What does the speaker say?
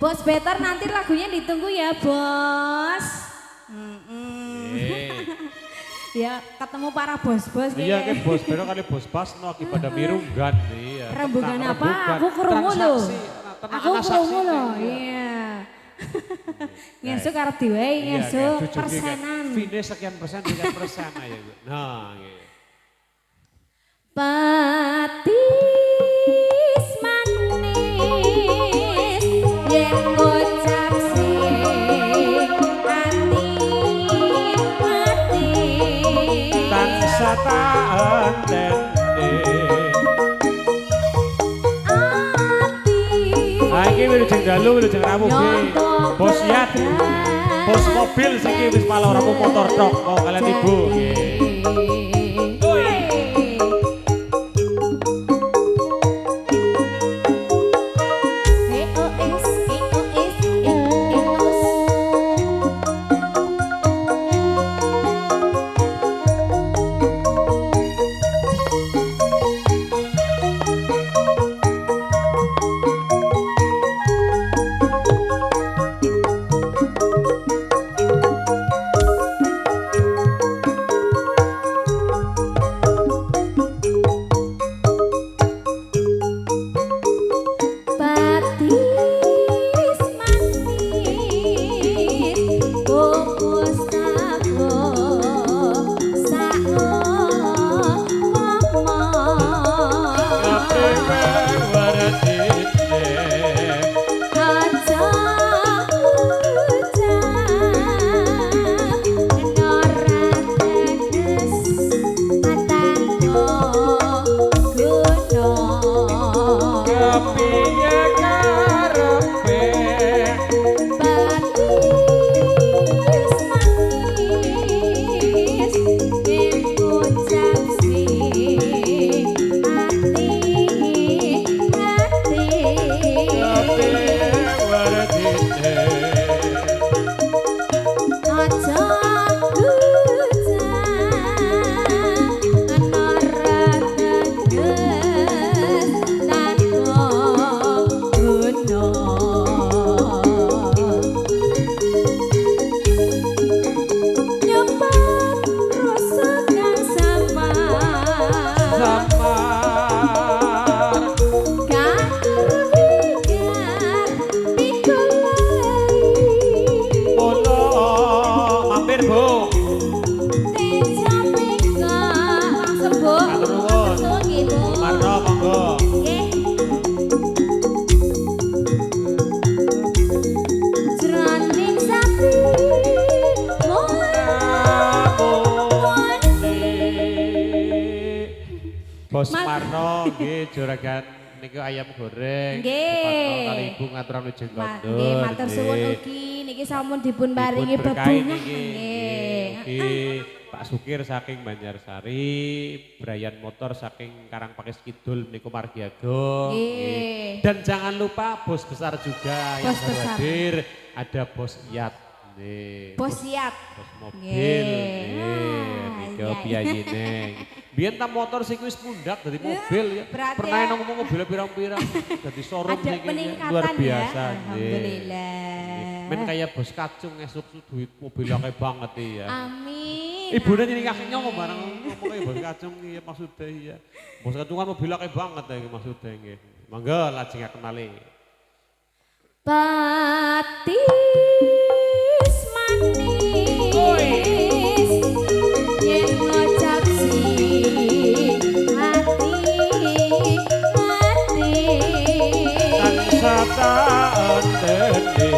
Bos Better nanti lagunya ditunggu ya bos. Ya ketemu para bos-bos iya kan bos Better kali bos Basno lagi pada mirunggan iya. Rembugan apa? Aku kerungu loh. Aku kerungu loh. Iya. Ngesuk arep diwehi ngesuk persenan. Vine sekian persen aja. Nah, gitu. Patis manis yen ngucap sing ati tansah taandene iki wilujeng dalu wilujeng rawuh bos Yat bos mobil siki wis malah ora motor tok kok kalian ibu nggih Bos Marno nggih juragan niku ayam goreng. Nggih. Kali ibu ngaturan ujung kondur. Nggih, matur suwun ugi niki sampun dipun paringi bebungah nggih. Pak Sukir saking Banjarsari, Brian Motor saking Karangpakis Kidul niku Margi Agung. Nggih. Dan jangan lupa bos besar juga yang baru hadir, ada Bos Yat. Bos Yat. Bos mobil. Niki piyayine. Biyen ta motor sing wis mundak dari mobil ya. Pernah ngomong mobil pirang-pirang dadi showroom iki luar biasa. Ya. Alhamdulillah. Men kayak bos kacung esuk duit mobil akeh banget ya. Amin. Ibune nyini kakinya ngomong bareng ngomong kayak bos kacung iya maksudnya iya. Bos kacung kan mobil akeh banget ya maksudnya nggih. Mangga lajeng kenali. Patis manis yen ngocap tansah taandene